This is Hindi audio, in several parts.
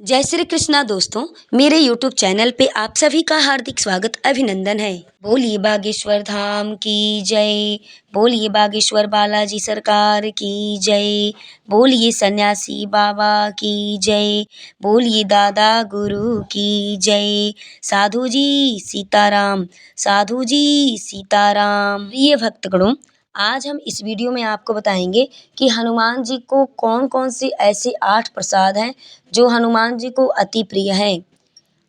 जय श्री कृष्णा दोस्तों, मेरे YouTube चैनल पे आप सभी का हार्दिक स्वागत अभिनंदन है। बोलिए बागेश्वर धाम की जय, बोलिए बागेश्वर बालाजी सरकार की जय, बोलिए सन्यासी बाबा की जय, बोलिए दादा गुरु की जय। साधु जी सीताराम, साधु जी सीताराम। प्रिय भक्तगणों, आज हम इस वीडियो में आपको बताएंगे कि हनुमान जी को कौन कौन से ऐसे 8 प्रसाद हैं जो हनुमान जी को अति प्रिय हैं।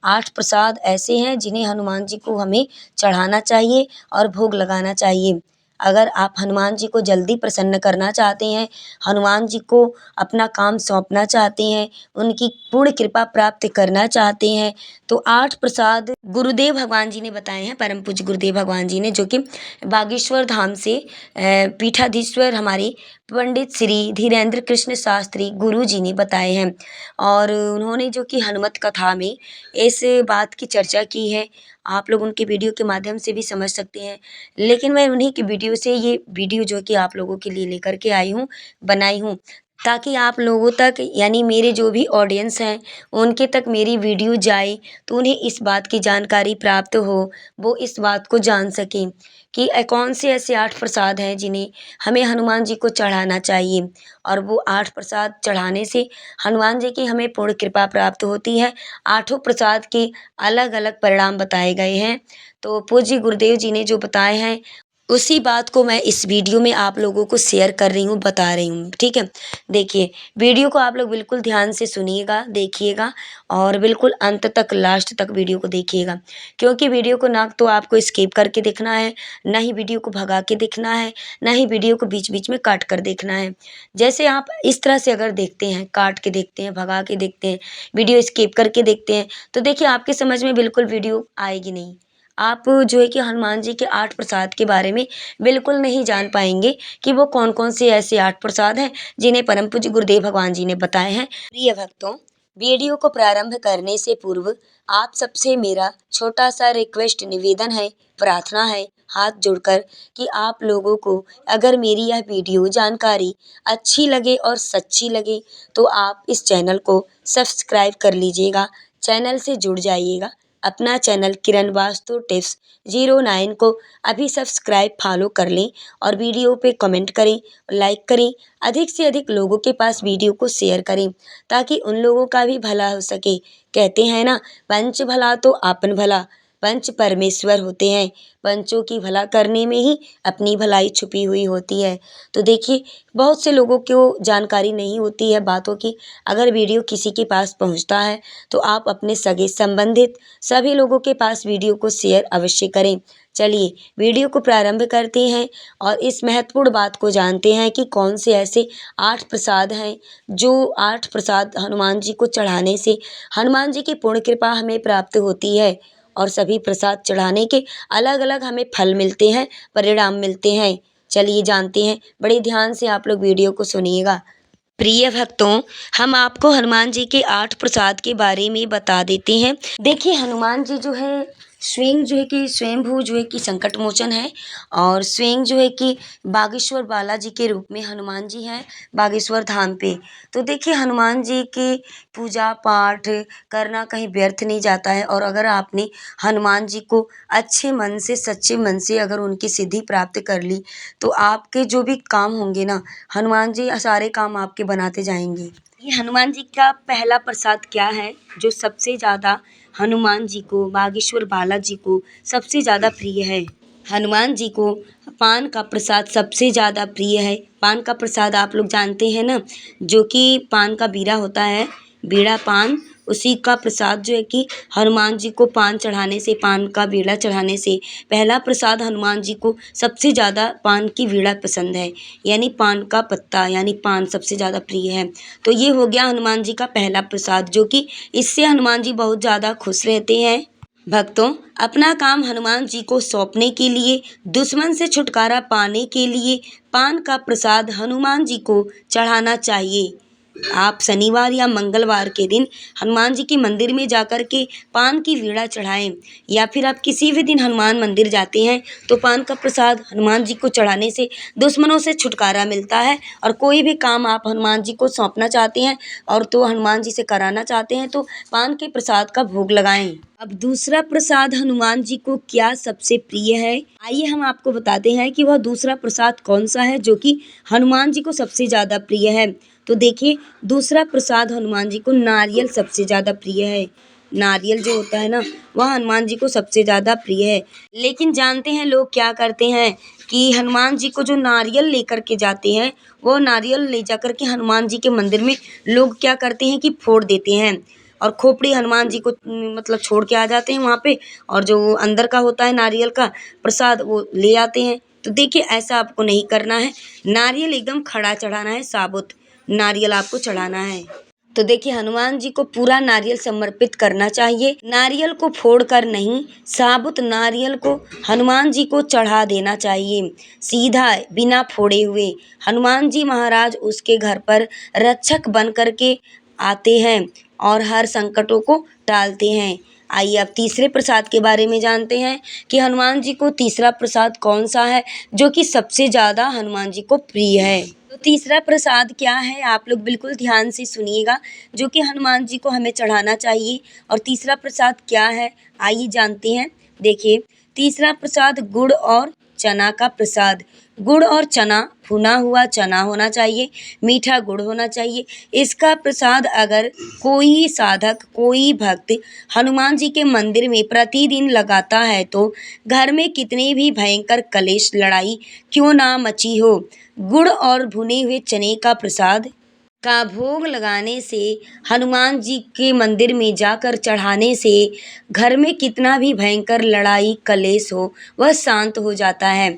8 प्रसाद ऐसे हैं जिन्हें हनुमान जी को हमें चढ़ाना चाहिए और भोग लगाना चाहिए। अगर आप हनुमान जी को जल्दी प्रसन्न करना चाहते हैं, हनुमान जी को अपना काम सौंपना चाहते हैं, उनकी पूर्ण कृपा प्राप्त करना चाहते हैं, तो 8 प्रसाद गुरुदेव भगवान जी ने बताए हैं। परम पूज्य गुरुदेव भगवान जी ने, जो कि बागेश्वर धाम से पीठाधीश्वर हमारे पंडित श्री धीरेन्द्र कृष्ण शास्त्री गुरु जी ने बताए हैं। और उन्होंने जो कि हनुमत कथा में इस बात की चर्चा की है। आप लोग उनके वीडियो के माध्यम से भी समझ सकते हैं, लेकिन मैं उन्हीं की वीडियो से ये वीडियो जो कि आप लोगों के लिए लेकर के आई हूँ, बनाई हूँ, ताकि आप लोगों तक, यानी मेरे जो भी ऑडियंस हैं उनके तक मेरी वीडियो जाए, तो उन्हें इस बात की जानकारी प्राप्त हो, वो इस बात को जान सकें कि कौन से ऐसे 8 प्रसाद हैं जिन्हें हमें हनुमान जी को चढ़ाना चाहिए। और वो 8 प्रसाद चढ़ाने से हनुमान जी की हमें पूर्ण कृपा प्राप्त होती है। 8 प्रसाद के अलग अलग परिणाम बताए गए हैं। तो पूज्य गुरुदेव जी ने जो बताए हैं, उसी बात को मैं इस वीडियो में आप लोगों को शेयर कर रही हूँ, बता रही हूँ। ठीक है, देखिए वीडियो को आप लोग बिल्कुल ध्यान से सुनिएगा, देखिएगा और बिल्कुल अंत तक, लास्ट तक वीडियो को देखिएगा, क्योंकि वीडियो को ना तो आपको स्किप करके देखना है, ना ही वीडियो को भगा के देखना है, ना ही वीडियो को बीच बीच में काट कर देखना है। जैसे आप इस तरह से अगर देखते हैं, काट के देखते हैं, भगा के देखते हैं, वीडियो स्किप करके देखते हैं, तो देखिए आपके समझ में बिल्कुल वीडियो आएगी नहीं। आप जो है कि हनुमान जी के 8 प्रसाद के बारे में बिल्कुल नहीं जान पाएंगे कि वो कौन कौन से ऐसे 8 प्रसाद हैं जिन्हें परम पूज्य गुरुदेव भगवान जी ने बताए हैं। प्रिय भक्तों, वीडियो को प्रारंभ करने से पूर्व आप सबसे मेरा छोटा सा रिक्वेस्ट, निवेदन है, प्रार्थना है, हाथ जोड़कर, कि आप लोगों को अगर मेरी यह वीडियो जानकारी अच्छी लगे और सच्ची लगे, तो आप इस चैनल को सब्सक्राइब कर लीजिएगा, चैनल से जुड़ जाइएगा। अपना चैनल किरण वास्तु टिप्स 09 को अभी सब्सक्राइब, फॉलो कर लें और वीडियो पे कमेंट करें, लाइक करें, अधिक से अधिक लोगों के पास वीडियो को शेयर करें, ताकि उन लोगों का भी भला हो सके। कहते हैं ना, पंच भला तो आपन भला, पंच परमेश्वर होते हैं, पंचों की भला करने में ही अपनी भलाई छुपी हुई होती है। तो देखिए, बहुत से लोगों को जानकारी नहीं होती है बातों की। अगर वीडियो किसी के पास पहुंचता है, तो आप अपने सगे संबंधित सभी लोगों के पास वीडियो को शेयर अवश्य करें। चलिए वीडियो को प्रारंभ करते हैं और इस महत्वपूर्ण बात को जानते हैं कि कौन से ऐसे 8 प्रसाद हैं जो 8 प्रसाद हनुमान जी को चढ़ाने से हनुमान जी की पूर्ण कृपा हमें प्राप्त होती है। और सभी प्रसाद चढ़ाने के अलग अलग हमें फल मिलते हैं, परिणाम मिलते हैं। चलिए जानते हैं, बड़े ध्यान से आप लोग वीडियो को सुनिएगा। प्रिय भक्तों, हम आपको हनुमान जी के 8 प्रसाद के बारे में बता देते हैं। देखिए, हनुमान जी जो है स्वयं जो है कि स्वयंभू जो है कि संकट मोचन है, और स्वयं जो है कि बागेश्वर बालाजी के रूप में हनुमान जी हैं बागेश्वर धाम पे। तो देखिए, हनुमान जी की पूजा पाठ करना कहीं व्यर्थ नहीं जाता है। और अगर आपने हनुमान जी को अच्छे मन से, सच्चे मन से अगर उनकी सिद्धि प्राप्त कर ली, तो आपके जो भी काम होंगे ना, हनुमान जी सारे काम आपके बनाते जाएंगे। ये हनुमान जी का पहला प्रसाद क्या है जो सबसे ज़्यादा हनुमान जी को, बागेश्वर बालाजी को सबसे ज़्यादा प्रिय है? हनुमान जी को पान का प्रसाद सबसे ज़्यादा प्रिय है। पान का प्रसाद आप लोग जानते हैं ना, जो कि पान का बीड़ा होता है, बीड़ा पान, उसी का प्रसाद जो है कि हनुमान जी को पान चढ़ाने से, पान का बीड़ा चढ़ाने से पहला प्रसाद हनुमान जी को सबसे ज़्यादा पान की बीड़ा पसंद है, यानी पान का पत्ता, यानी पान सबसे ज़्यादा प्रिय है। तो ये हो गया हनुमान जी का पहला प्रसाद, जो कि इससे हनुमान जी बहुत ज़्यादा खुश रहते हैं। भक्तों, अपना काम हनुमान जी को सौंपने के लिए, दुश्मन से छुटकारा पाने के लिए पान का प्रसाद हनुमान जी को चढ़ाना चाहिए। आप शनिवार या मंगलवार के दिन हनुमान जी के मंदिर में जाकर के पान की वीड़ा चढ़ाएं, या फिर आप किसी भी दिन हनुमान मंदिर जाते हैं तो पान का प्रसाद हनुमान जी को चढ़ाने से दुश्मनों से छुटकारा मिलता है। और कोई भी काम आप हनुमान जी को सौंपना चाहते हैं और तो हनुमान जी से कराना चाहते हैं तो पान के प्रसाद का भोग लगाएं। अब दूसरा प्रसाद हनुमान जी को क्या सबसे प्रिय है, आइए हम आपको बताते हैं कि वह दूसरा प्रसाद कौन सा है जो कि हनुमान जी को सबसे ज़्यादा प्रिय है। तो देखिए, दूसरा प्रसाद हनुमान जी को नारियल सबसे ज़्यादा प्रिय है। नारियल जो होता है ना, वह हनुमान जी को सबसे ज़्यादा प्रिय है। लेकिन जानते हैं लोग क्या करते हैं कि हनुमान जी को जो नारियल लेकर के जाते हैं, वो नारियल ले जाकर के हनुमान जी के मंदिर में लोग क्या करते हैं कि फोड़ देते हैं और खोपड़ी हनुमान जी को मतलब छोड़ के आ जाते हैं वहाँ पे, और जो अंदर का होता है नारियल का प्रसाद वो ले आते हैं। तो देखिए, ऐसा आपको नहीं करना है। नारियल एकदम खड़ा चढ़ाना है, साबुत नारियल आपको चढ़ाना है। तो देखिए, हनुमान जी को पूरा नारियल समर्पित करना चाहिए, नारियल को फोड़ कर नहीं, साबुत नारियल को हनुमान जी को चढ़ा देना चाहिए, सीधा बिना फोड़े हुए। हनुमान जी महाराज उसके घर पर रक्षक बन कर के आते हैं और हर संकटों को टालते हैं। आइए अब तीसरे प्रसाद के बारे में जानते हैं कि हनुमान जी को तीसरा प्रसाद कौन सा है जो कि सबसे ज़्यादा हनुमान जी को प्रिय है। तो तीसरा प्रसाद क्या है, आप लोग बिल्कुल ध्यान से सुनिएगा, जो कि हनुमान जी को हमें चढ़ाना चाहिए। और तीसरा प्रसाद क्या है, आइए जानते हैं। देखिए, तीसरा प्रसाद गुड़ और चना का प्रसाद। गुड़ और चना, भुना हुआ चना होना चाहिए, मीठा गुड़ होना चाहिए। इसका प्रसाद अगर कोई साधक, कोई भक्त हनुमान जी के मंदिर में प्रतिदिन लगाता है तो घर में कितनी भी भयंकर कलेश लड़ाई क्यों ना मची हो, गुड़ और भुने हुए चने का प्रसाद का भोग लगाने से, हनुमान जी के मंदिर में जाकर चढ़ाने से घर में कितना भी भयंकर लड़ाई कलेश हो वह शांत हो जाता है।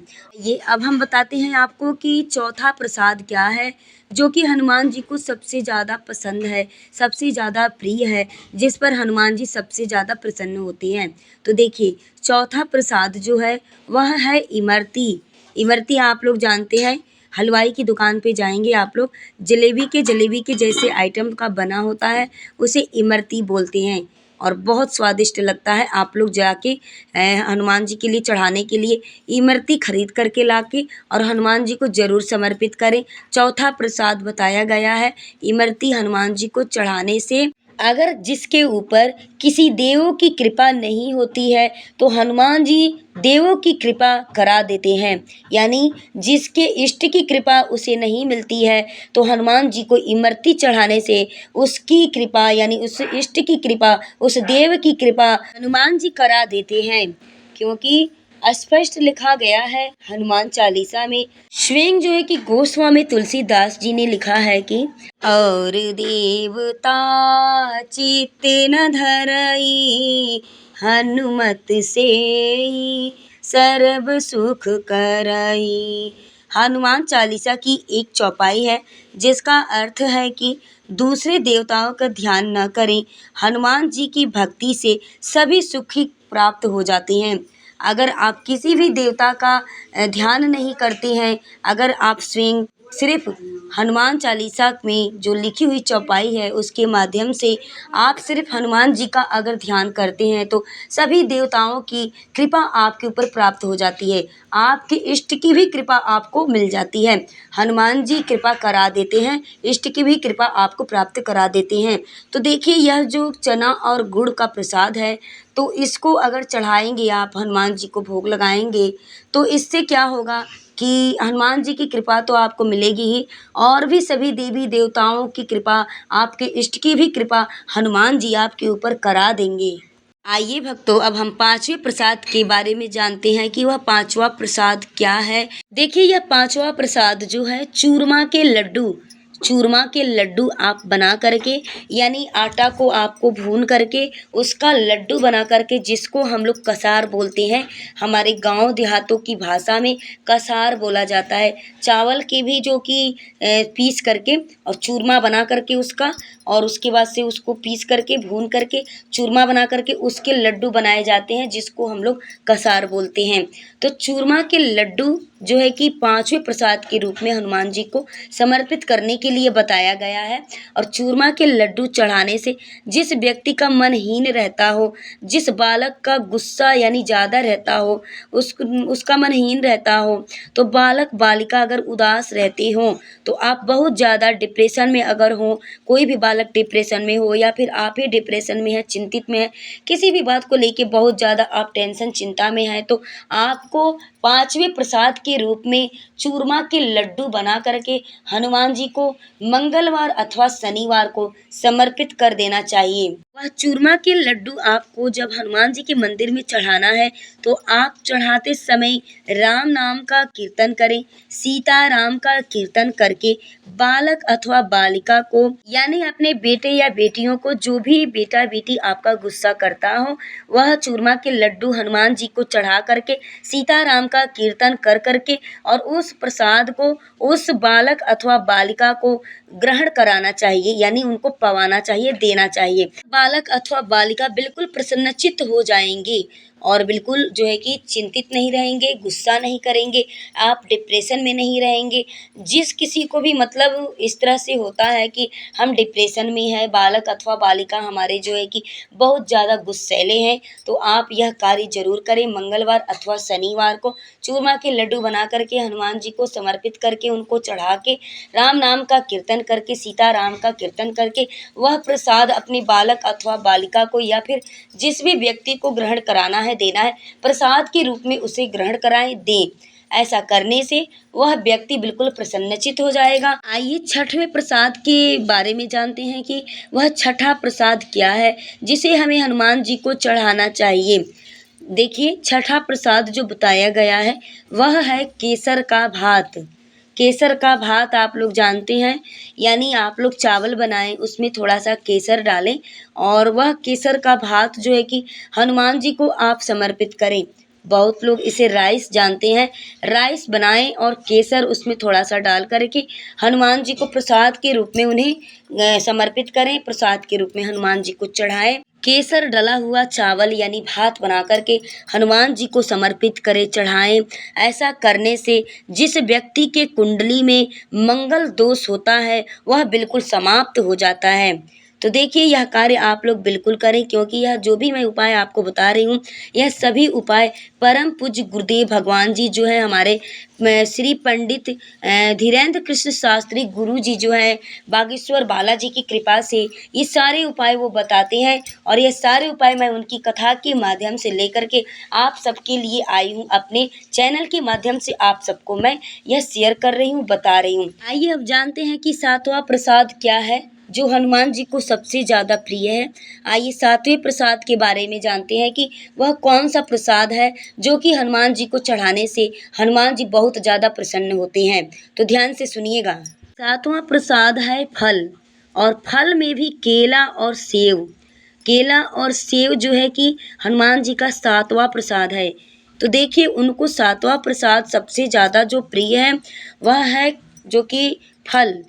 ये अब हम बताते हैं आपको कि चौथा प्रसाद क्या है जो कि हनुमान जी को सबसे ज़्यादा पसंद है, सबसे ज़्यादा प्रिय है, जिस पर हनुमान जी सबसे ज़्यादा प्रसन्न होते हैं। तो देखिए, चौथा प्रसाद जो है वह है इमरती। इमरती आप लोग जानते हैं, हलवाई की दुकान पे जाएंगे आप लोग, जलेबी के जैसे आइटम का बना होता है, उसे इमरती बोलते हैं और बहुत स्वादिष्ट लगता है। आप लोग जाके हनुमान जी के लिए चढ़ाने के लिए इमरती खरीद करके लाके और हनुमान जी को ज़रूर समर्पित करें। चौथा प्रसाद बताया गया है इमरती हनुमान जी को चढ़ाने से अगर जिसके ऊपर किसी देवों की कृपा नहीं होती है तो हनुमान जी देवों की कृपा करा देते हैं। यानी जिसके इष्ट की कृपा उसे नहीं मिलती है तो हनुमान जी को इमरती चढ़ाने से उसकी कृपा, यानी उस इष्ट की कृपा, उस देव की कृपा हनुमान जी करा देते हैं। क्योंकि स्पष्ट लिखा गया है हनुमान चालीसा में, स्वयं जो है कि गोस्वामी तुलसीदास जी ने लिखा है कि और देवता चित्त न धरई, हनुमत से सर्व सुख करई। हनुमान चालीसा की एक चौपाई है जिसका अर्थ है कि दूसरे देवताओं का ध्यान न करें, हनुमान जी की भक्ति से सभी सुख ही प्राप्त हो जाते हैं। अगर आप किसी भी देवता का ध्यान नहीं करते हैं, अगर आप स्वयं सिर्फ हनुमान चालीसा में जो लिखी हुई चौपाई है उसके माध्यम से आप सिर्फ हनुमान जी का अगर ध्यान करते हैं तो सभी देवताओं की कृपा आपके ऊपर प्राप्त हो जाती है, आपके इष्ट की भी कृपा आपको मिल जाती है। हनुमान जी कृपा करा देते हैं, इष्ट की भी कृपा आपको प्राप्त करा देते हैं। तो देखिए, यह जो चना और गुड़ का प्रसाद है तो इसको अगर चढ़ाएंगे आप, हनुमान जी को भोग लगाएंगे, तो इससे क्या होगा कि हनुमान जी की कृपा तो आपको मिलेगी ही, और भी सभी देवी देवताओं की कृपा, आपके इष्ट की भी कृपा हनुमान जी आपके ऊपर करा देंगे। आइए भक्तों, अब हम पांचवें प्रसाद के बारे में जानते हैं कि वह पांचवा प्रसाद क्या है। देखिए, यह पांचवा प्रसाद जो है चूरमा के लड्डू, चूरमा के लड्डू आप बना करके, यानी आटा को आपको भून करके उसका लड्डू बना करके, जिसको हम लोग कसार बोलते हैं, हमारे गांव देहातों की भाषा में कसार बोला जाता है। चावल के भी जो कि पीस करके और चूरमा बना करके उसका, और उसके बाद से उसको पीस करके भून करके चूरमा बना करके उसके लड्डू बनाए जाते हैं, जिसको हम लोग कसार बोलते हैं। तो चूरमा के लड्डू जो है कि पांचवें प्रसाद के रूप में हनुमान जी को समर्पित करने के लिए बताया गया है। और चूरमा के लड्डू चढ़ाने से जिस व्यक्ति का मन हीन रहता हो, जिस बालक का गुस्सा यानी ज़्यादा रहता हो, उसका मन हीन रहता हो, तो बालक बालिका अगर उदास रहते हों, तो आप बहुत ज़्यादा डिप्रेशन में अगर हो, कोई भी बालक डिप्रेशन में हो या फिर आप ही डिप्रेशन में है, चिंतित में है, किसी भी बात को लेके बहुत ज़्यादा आप टेंशन चिंता में हैं, तो आपको 5वें प्रसाद के रूप में चूरमा के लड्डू बना करके हनुमान जी को मंगलवार अथवा शनिवार को समर्पित कर देना चाहिए। वह चूरमा के लड्डू आपको जब हनुमान जी के मंदिर में चढ़ाना है, तो आप चढ़ाते समय राम नाम का कीर्तन करें, सीता राम का कीर्तन करके बालक अथवा बालिका को यानी अपने बेटे या बेटियों को, जो भी बेटा बेटी आपका गुस्सा करता हो, वह चूरमा के लड्डू हनुमान जी को चढ़ा करके सीता राम का कीर्तन कर करके और उस प्रसाद को उस बालक अथवा बालिका को ग्रहण कराना चाहिए, यानी उनको पवाना चाहिए, देना चाहिए। बालक अथवा बालिका बिल्कुल प्रसन्नचित्त हो जाएंगे और बिल्कुल जो है कि चिंतित नहीं रहेंगे, गुस्सा नहीं करेंगे, आप डिप्रेशन में नहीं रहेंगे। जिस किसी को भी मतलब इस तरह से होता है कि हम डिप्रेशन में हैं, बालक अथवा बालिका हमारे जो है कि बहुत ज़्यादा गुस्सैले हैं, तो आप यह कार्य ज़रूर करें। मंगलवार अथवा शनिवार को चूरमा के लड्डू बना करके हनुमान जी को समर्पित करके उनको चढ़ा के राम नाम का कीर्तन करके, सीता राम का कीर्तन करके वह प्रसाद अपने बालक अथवा बालिका को या फिर जिस भी व्यक्ति को ग्रहण कराना है, देना है, प्रसाद के रूप में उसे ग्रहण कराएं, दें। ऐसा करने से वह व्यक्ति बिल्कुल प्रसन्नचित हो जाएगा। आइए छठवें प्रसाद के बारे में जानते हैं कि वह छठा प्रसाद क्या है जिसे हमें हनुमान जी को चढ़ाना चाहिए। देखिए, छठा प्रसाद जो बताया गया है वह है केसर का भात। केसर का भात आप लोग जानते हैं, यानी आप लोग चावल बनाएं, उसमें थोड़ा सा केसर डालें और वह केसर का भात जो है कि हनुमान जी को आप समर्पित करें। बहुत लोग इसे राइस जानते हैं, राइस बनाएं और केसर उसमें थोड़ा सा डाल करके हनुमान जी को प्रसाद के रूप में उन्हें समर्पित करें, प्रसाद के रूप में हनुमान जी को चढ़ाएं। केसर डला हुआ चावल यानी भात बना करके हनुमान जी को समर्पित करें, चढ़ाएं। ऐसा करने से जिस व्यक्ति के कुंडली में मंगल दोष होता है वह बिल्कुल समाप्त हो जाता है। तो देखिए, यह कार्य आप लोग बिल्कुल करें, क्योंकि यह जो भी मैं उपाय आपको बता रही हूँ, यह सभी उपाय परम पूज्य गुरुदेव भगवान जी जो है हमारे श्री पंडित धीरेन्द्र कृष्ण शास्त्री गुरु जी जो हैं बागेश्वर बालाजी की कृपा से ये सारे उपाय वो बताते हैं और ये सारे उपाय मैं उनकी कथा के माध्यम से लेकर के आप सबके लिए आई हूँ। अपने चैनल के माध्यम से आप सबको मैं यह शेयर कर रही हूँ, बता रही हूँ। आइए अब जानते हैं कि सातवां प्रसाद क्या है जो हनुमान जी को सबसे ज़्यादा प्रिय है। आइए सातवें प्रसाद के बारे में जानते हैं कि वह कौन सा प्रसाद है जो कि हनुमान जी को चढ़ाने से हनुमान जी बहुत ज़्यादा प्रसन्न होते हैं। तो ध्यान से सुनिएगा। सातवां प्रसाद है फल, और फल में भी केला और सेव। केला और सेव जो है कि हनुमान जी का सातवां प्रसाद है। तो देखिए, उनको सातवां प्रसाद सबसे ज़्यादा जो प्रिय है वह है जो कि फल,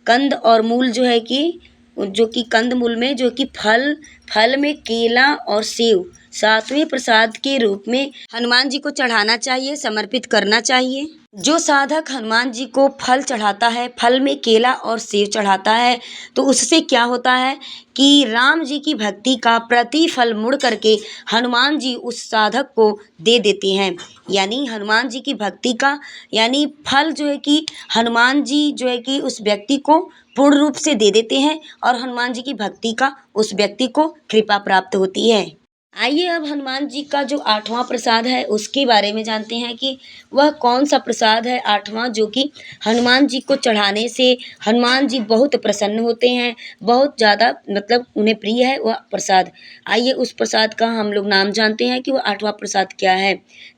कंद और मूल जो है कि कंद मूल में जो कि फल में केला और सेव सातवें प्रसाद के रूप में हनुमान जी को चढ़ाना चाहिए, समर्पित करना चाहिए। जो साधक हनुमान जी को फल चढ़ाता है, फल में केला और सेव चढ़ाता है, तो उससे क्या होता है कि राम जी की भक्ति का प्रतिफल मुड़ करके हनुमान जी उस साधक को दे देते हैं। यानी हनुमान जी की भक्ति का यानी फल जो है कि हनुमान जी जो है कि उस व्यक्ति को पूर्ण रूप से दे देते हैं और हनुमान जी की भक्ति का उस व्यक्ति को कृपा प्राप्त होती है। आइए अब हनुमान जी का जो आठवां प्रसाद है उसके बारे में जानते हैं कि वह कौन सा प्रसाद है आठवां जो कि हनुमान जी को चढ़ाने से हनुमान जी बहुत प्रसन्न होते हैं, बहुत ज़्यादा मतलब उन्हें प्रिय है वह प्रसाद। आइए उस प्रसाद का हम लोग नाम जानते हैं कि वह आठवां प्रसाद क्या है।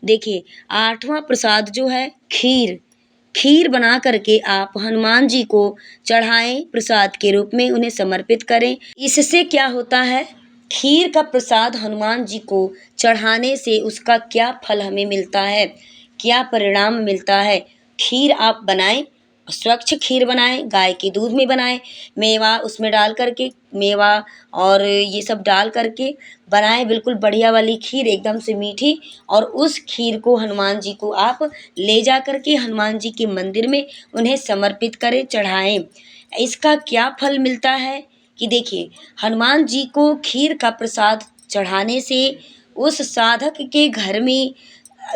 देखिए, आठवां प्रसाद जो है खीर बना करके आप हनुमान जी को चढ़ाएं, प्रसाद के रूप में उन्हें समर्पित करें। इससे क्या होता है, खीर का प्रसाद हनुमान जी को चढ़ाने से उसका क्या फल हमें मिलता है, क्या परिणाम मिलता है। खीर आप बनाएं, स्वच्छ खीर बनाएं, गाय के दूध में बनाएं, मेवा उसमें डाल करके, मेवा और ये सब डाल करके बनाएं, बिल्कुल बढ़िया वाली खीर एकदम से मीठी। और उस खीर को हनुमान जी को आप ले जा करके हनुमान जी के मंदिर में उन्हें समर्पित करें, चढ़ाएं। इसका क्या फल मिलता है कि देखिए, हनुमान जी को खीर का प्रसाद चढ़ाने से उस साधक के घर में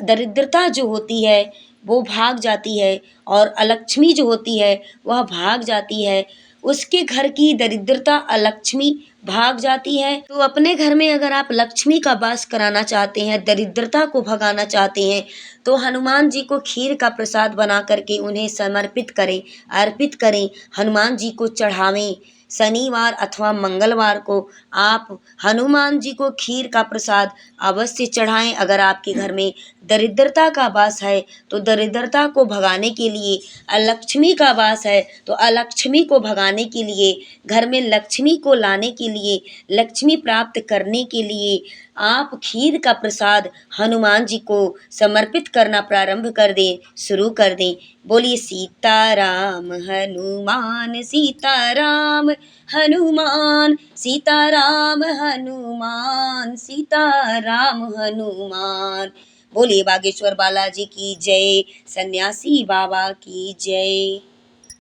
दरिद्रता जो होती है वो भाग जाती है, और अलक्ष्मी जो होती है वह भाग जाती है। उसके घर की दरिद्रता अलक्ष्मी भाग जाती है। तो अपने घर में अगर आप लक्ष्मी का वास कराना चाहते हैं, दरिद्रता को भगाना चाहते हैं, तो हनुमान जी को खीर का प्रसाद बना करके उन्हें समर्पित करें, अर्पित करें, हनुमान जी को चढ़ावें। शनिवार अथवा मंगलवार को आप हनुमान जी को खीर का प्रसाद अवश्य चढ़ाएं। अगर आपके घर में दरिद्रता का वास है तो दरिद्रता को भगाने के लिए, अलक्ष्मी का वास है तो अलक्ष्मी को भगाने के लिए, घर में लक्ष्मी को लाने के लिए, लक्ष्मी प्राप्त करने के लिए आप खीर का प्रसाद हनुमान जी को समर्पित करना प्रारंभ कर दें, शुरू कर दें। बोलिए सीताराम हनुमान सीताराम हनुमान सीताराम हनुमान सीताराम हनुमान। बोलिए बागेश्वर बालाजी की जय, सन्यासी बाबा की जय।